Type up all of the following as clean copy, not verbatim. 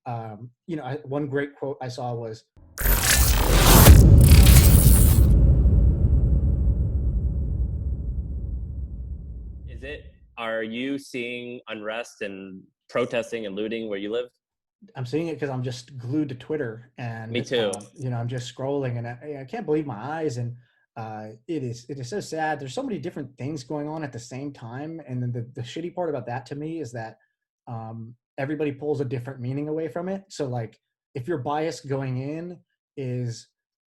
One great quote I saw was, Are you seeing unrest and protesting and looting where you live? I'm seeing it because I'm just glued to Twitter, Me and too. I'm just scrolling, and I can't believe my eyes. And it is so sad. There's so many different things going on at the same time, and then the shitty part about that to me is that everybody pulls a different meaning away from it. So like, if your bias going in is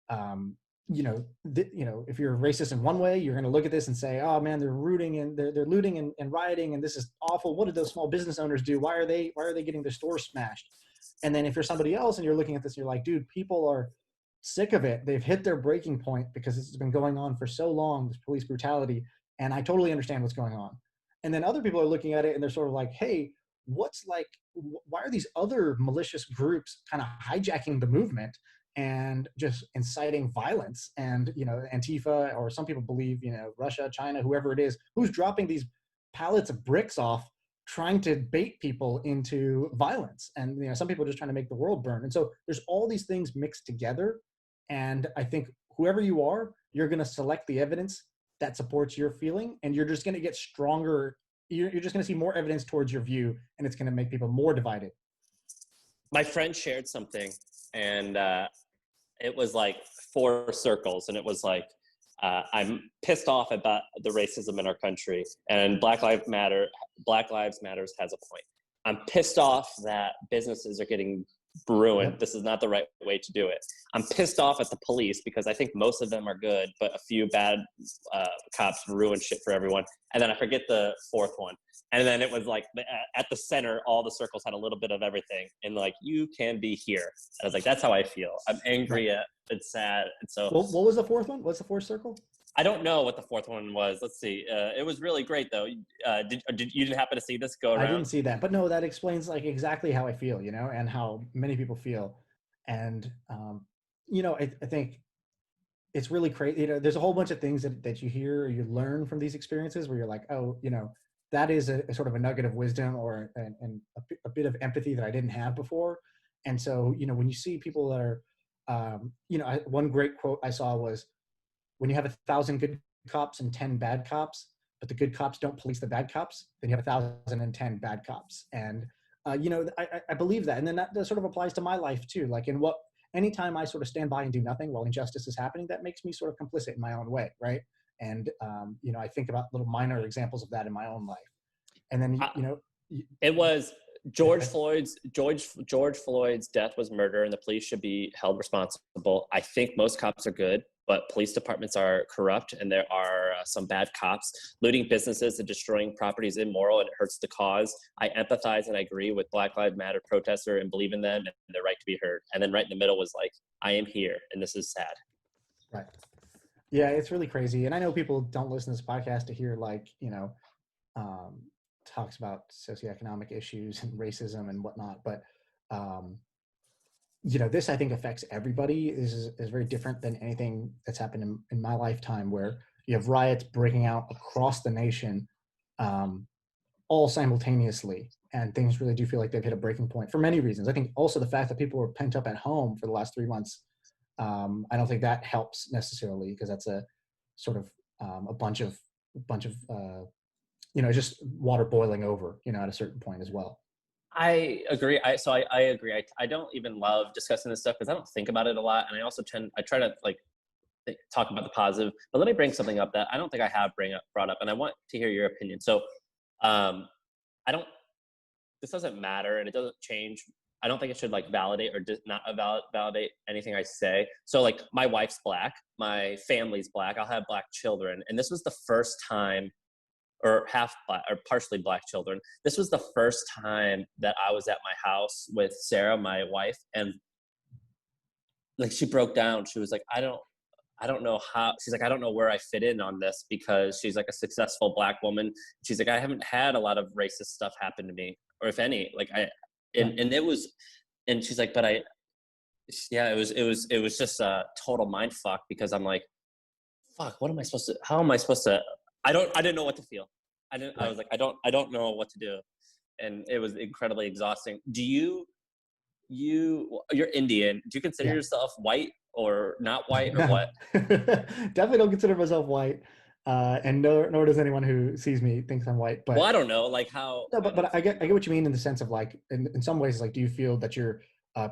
um, if you're racist in one way, you're going to look at this and say, "Oh man, they're rooting and they're looting and rioting, and this is awful. What did those small business owners do? Why are they getting their stores smashed?" And then if you're somebody else and you're looking at this, you're like, "Dude, people are sick of it. They've hit their breaking point because this has been going on for so long, this police brutality, and I totally understand what's going on." And then other people are looking at it and they're sort of like, "Hey, why are these other malicious groups kind of hijacking the movement and just inciting violence?" And Antifa, or some people believe Russia, China, whoever it is, who's dropping these pallets of bricks off, trying to bait people into violence. And some people are just trying to make the world burn. And so there's all these things mixed together, and I think whoever you are, you're going to select the evidence that supports your feeling, and you're just going to get stronger. You're just going to see more evidence towards your view, and it's going to make people more divided. My friend shared something, and it was like 4 circles, and it was like, I'm pissed off about the racism in our country, and Black Lives Matters has a point. I'm pissed off that businesses are getting ruined. This is not the right way to do it. I'm pissed off at the police because I think most of them are good, but a few bad cops ruin shit for everyone. And then I forget the 4th one. And then it was like at the center, all the circles had a little bit of everything. And like, you can be here. And I was like, that's how I feel. I'm angry at, it's sad. And so what was the 4th one? What's the 4th circle? I don't know what the 4th one was. Let's see. It was really great though. Did you happen to see this go around? I didn't see that, but no, that explains like exactly how I feel, and how many people feel. And I think it's really crazy. There's a whole bunch of things that you hear or you learn from these experiences where you're like, oh, that is a sort of a nugget of wisdom, or a bit of empathy that I didn't have before. And so, when you see people that are, one great quote I saw was, when you have 1,000 good cops and 10 bad cops, but the good cops don't police the bad cops, then you have 1,010 bad cops. And, I believe that. And then that sort of applies to my life too. Like anytime I sort of stand by and do nothing while injustice is happening, that makes me sort of complicit in my own way. Right. And, I think about little minor examples of that in my own life. And then, it was George Floyd's death was murder, and the police should be held responsible. I think most cops are good, but police departments are corrupt, and there are some bad cops. Looting businesses and destroying property is immoral, and it hurts the cause. I empathize and I agree with Black Lives Matter protester and believe in them and their right to be heard. And then right in the middle was like, I am here, and this is sad. Right. Yeah, it's really crazy. And I know people don't listen to this podcast to hear talks about socioeconomic issues and racism and whatnot, but this I think affects everybody. This is very different than anything that's happened in my lifetime, where you have riots breaking out across the nation, all simultaneously, and things really do feel like they've hit a breaking point for many reasons. I think also the fact that people were pent up at home for the last 3 months, I don't think that helps necessarily, because that's a sort of a bunch of just water boiling over, at a certain point as well. I agree. I agree. I don't even love discussing this stuff because I don't think about it a lot. And I also I try to talk about the positive, but let me bring something up that I don't think I have brought up. And I want to hear your opinion. So this doesn't matter and it doesn't change. I don't think it should validate or not validate anything I say. So my wife's Black, my family's Black, I'll have Black children. And this was the first time, or half Black or partially Black children. This was the first time that I was at my house with Sarah, my wife, and she broke down. She was like, I don't know how, she's like, I don't know where I fit in on this, because she's a successful Black woman. She's like, I haven't had a lot of racist stuff happen to me, or if any, and it was, and she's like, but it was just a total mind fuck, because I'm like, fuck, how am I supposed to, I didn't know what to feel. I was like, I don't know what to do. And it was incredibly exhausting. you're Indian. Do you consider Yeah. yourself white or not white or No, what? definitely don't consider myself white. And nor does anyone who sees me thinks I'm white. Well, But I don't know. Like how no, how do you but I feel? get what you mean in the sense of like in some ways like do you feel that you're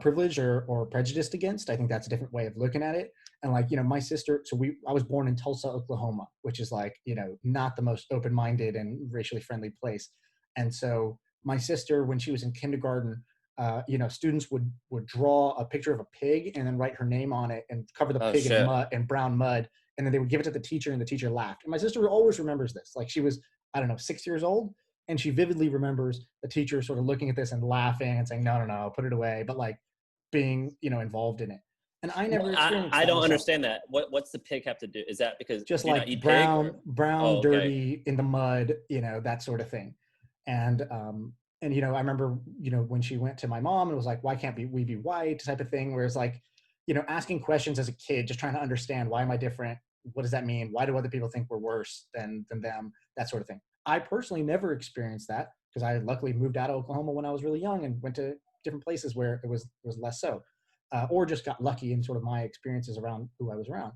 privileged or prejudiced against? I think that's a different way of looking at it. And like my sister, so I was born in Tulsa, Oklahoma, which is like not the most open-minded and racially friendly place. And so my sister, when she was in kindergarten, students would draw a picture of a pig and then write her name on it and cover the Oh pig in shit. mud and brown mud, and then they would give it to the teacher and the teacher laughed. And my sister always remembers this. Like she was, I don't know, 6 years old, and she vividly remembers the teacher sort of looking at this and laughing and saying, "No, no, no, put it away," but like being, involved in it. And I Well, never I, experienced I that don't myself. understand that. What's the pig have to do? Is that because Just do you not like eat pig or? brown, Oh, okay. dirty in the mud, that sort of thing. And I remember, when she went to my mom and was like, "Why can't we be white?" type of thing. Whereas like, asking questions as a kid, just trying to understand why am I different? What does that mean? Why do other people think we're worse than them? That sort of thing. I personally never experienced that because I luckily moved out of Oklahoma when I was really young and went to different places where it was less so, or just got lucky in sort of my experiences around who I was around.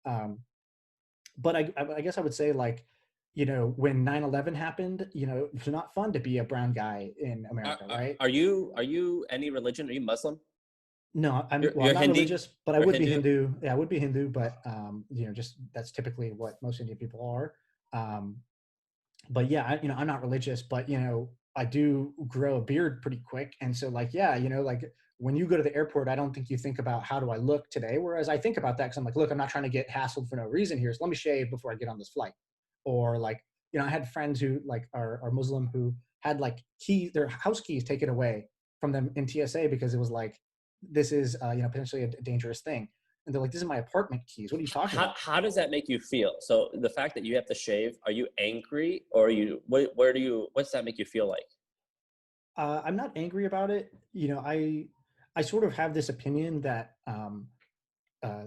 Um, but I guess I would say like, when 9/11 happened, it was not fun to be a brown guy in Are, America, are, right? are you any religion? Are you Muslim? No, I'm You're not Hindi religious, but I or would be Hindu? Hindu. Yeah, I would be Hindu, but just that's typically what most Indian people are. Um, but yeah, I'm not religious, but I do grow a beard pretty quick, and so like, yeah, like when you go to the airport, I don't think you think about how do I look today, whereas I think about that because I'm like, look, I'm not trying to get hassled for no reason here, so let me shave before I get on this flight. Or like, I had friends who like are Muslim who had like their house keys taken away from them in TSA because it was like, this is potentially a dangerous thing, and they're like, this is my apartment keys. What are you talking How about? how does that make you feel? So the fact that you have to shave, are you angry or are you where do you what's that make you feel like? I'm not angry about it. I sort of have this opinion that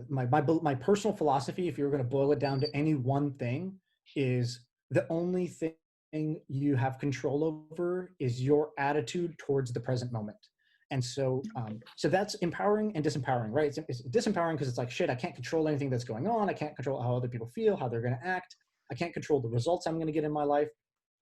my personal philosophy, if you were going to boil it down to any one thing, is the only thing you have control over is your attitude towards the present moment. And so that's empowering and disempowering, right? It's disempowering because it's like, shit, I can't control anything that's going on. I can't control how other people feel, how they're going to act. I can't control the results I'm going to get in my life.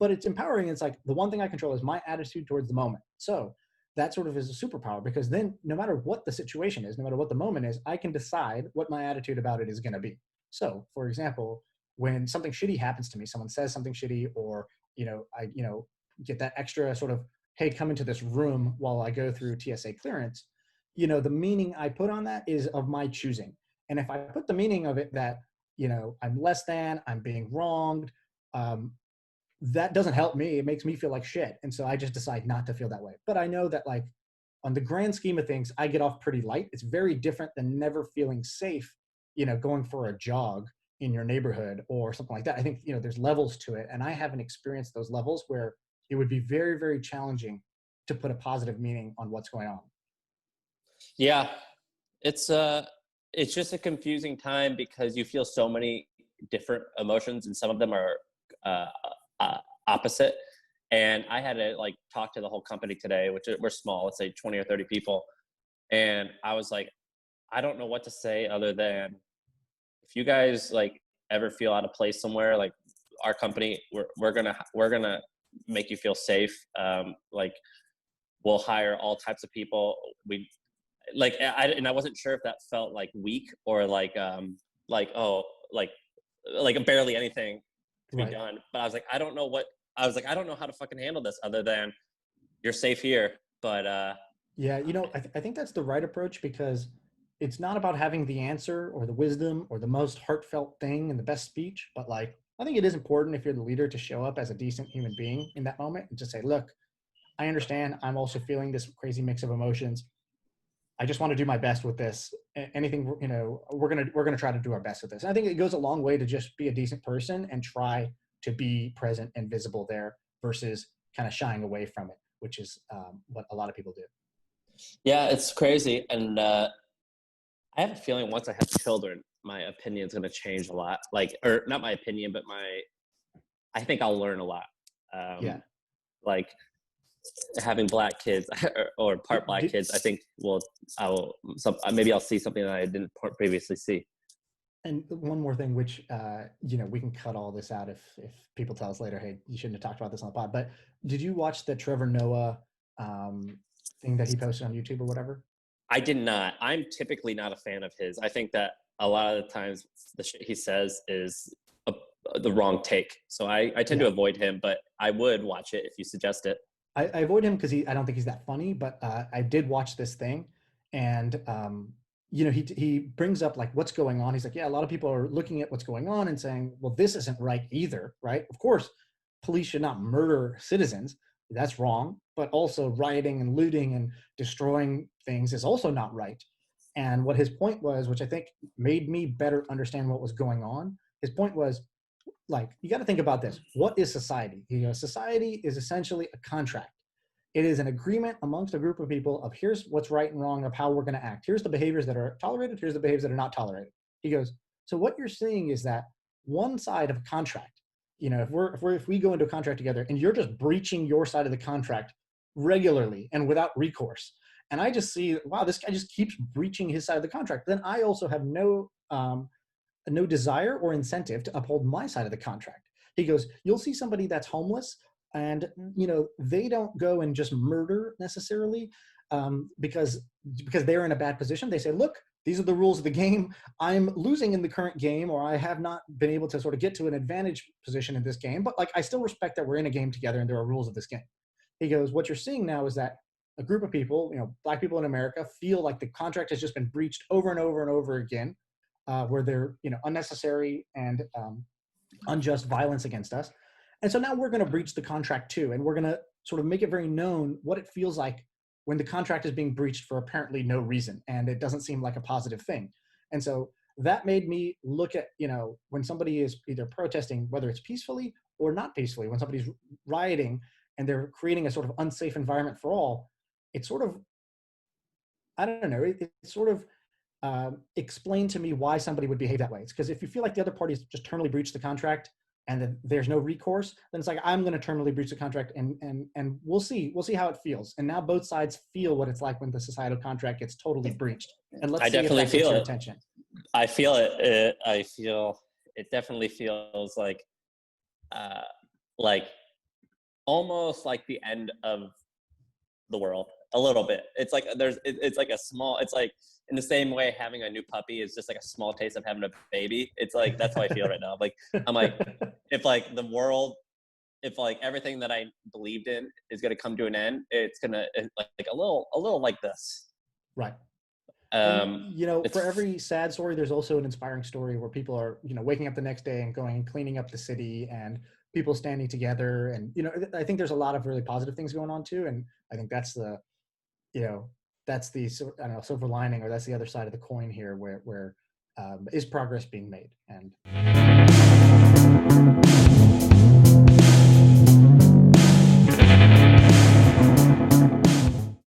But it's empowering. It's like the one thing I control is my attitude towards the moment. So that sort of is a superpower because then no matter what the situation is, no matter what the moment is, I can decide what my attitude about it is going to be. So, for example, when something shitty happens to me, someone says something shitty, or I get that extra sort of, hey, come into this room while I go through TSA clearance. The meaning I put on that is of my choosing. And if I put the meaning of it that I'm less than, I'm being wronged, um, that doesn't help me. It makes me feel like shit. And so I just decide not to feel that way. But I know that like on the grand scheme of things, I get off pretty light. It's very different than never feeling safe, going for a jog in your neighborhood or something like that. I think, there's levels to it. And I haven't experienced those levels where it would be very, very challenging to put a positive meaning on what's going on. Yeah, it's it's just a confusing time because you feel so many different emotions and some of them are uh, opposite. And I had to like talk to the whole company today, which we're small, let's say 20 or 30 people. And I was like, I don't know what to say other than if you guys like ever feel out of place somewhere, like our company, we're gonna make you feel safe. Like we'll hire all types of people. We like and I wasn't sure if that felt like weak or like oh like barely anything to be Right. done. But I was like I don't know how to fucking handle this other than you're safe here. But Yeah, I think that's the right approach because it's not about having the answer or the wisdom or the most heartfelt thing and the best speech, but like I think it is important if you're the leader to show up as a decent human being in that moment and just say, "Look, I understand. I'm also feeling this crazy mix of emotions. I just want to do my best with this. Anything, we're gonna try to do our best with this." And I think it goes a long way to just be a decent person and try to be present and visible there versus kind of shying away from it, which is what a lot of people do. yeah, it's crazy. And I have a feeling once I have children, my opinion is going to change a lot. Like, or not my opinion, but I think I'll learn a lot. Yeah. Um, like having black kids or part black kids, I think maybe I'll see something that I didn't previously see. And one more thing, which you know, we can cut all this out if people tell us later, hey, you shouldn't have talked about this on the pod. But did you watch the Trevor Noah thing that he posted on YouTube or whatever? I did not. I'm typically not a fan of his. I think that a lot of the times the shit he says is the wrong take. So I tend to avoid him, but I would watch it if you suggest it. I avoid him because I don't think he's that funny. But I did watch this thing, and you know, he brings up like what's going on. He's like, yeah, a lot of people are looking at what's going on and saying, well, this isn't right either, right? Of course, police should not murder citizens. That's wrong. But also rioting and looting and destroying things is also not right. And what his point was, which I think made me better understand what was going on, his point was like, you got to think about this. What is society? You know, society is essentially a contract. It is an agreement amongst a group of people of here's what's right and wrong of how we're going to act. Here's the behaviors that are tolerated. Here's the behaviors that are not tolerated. He goes, so what you're seeing is that one side of a contract, you know, if we go into a contract together and you're just breaching your side of the contract regularly and without recourse, and I just see, wow, this guy just keeps breaching his side of the contract, then I also have no desire or incentive to uphold my side of the contract. He goes, you'll see somebody that's homeless and, you know, they don't go and just murder necessarily because they're in a bad position. They say, look, these are the rules of the game. I'm losing in the current game, or I have not been able to sort of get to an advantage position in this game, but like, I still respect that we're in a game together and there are rules of this game. He goes, what you're seeing now is that a group of people, you know, black people in America, feel like the contract has just been breached over and over and over again, where they're, you know, unnecessary and unjust violence against us. And so now we're going to breach the contract too, and we're going to sort of make it very known what it feels like when the contract is being breached for apparently no reason, and it doesn't seem like a positive thing. And so that made me look at, you know, when somebody is either protesting, whether it's peacefully or not peacefully, when somebody's rioting and they're creating a sort of unsafe environment for all, it's sort of, I don't know, it sort of explain to me why somebody would behave that way. It's because if you feel like the other party's just terminally breached the contract and then there's no recourse, then it's like, I'm going to terminally breach the contract and we'll see how it feels. And now both sides feel what it's like when the societal contract gets totally breached. And let's see if that gets your attention. I feel it. I feel it definitely feels like almost like the end of the world a little bit. It's like it's like a small, it's like in the same way having a new puppy is just like a small taste of having a baby. It's like, that's how I feel right now. Like, I'm like, if like the world, if like everything that I believed in is going to come to an end, it's going to like a little like this. Right. And, you know, for every sad story, there's also an inspiring story where people are, you know, waking up the next day and going and cleaning up the city and people standing together. And, you know, I think there's a lot of really positive things going on too. And I think that's the, you know, that's the, I don't know, silver lining, or that's the other side of the coin here where is progress being made. And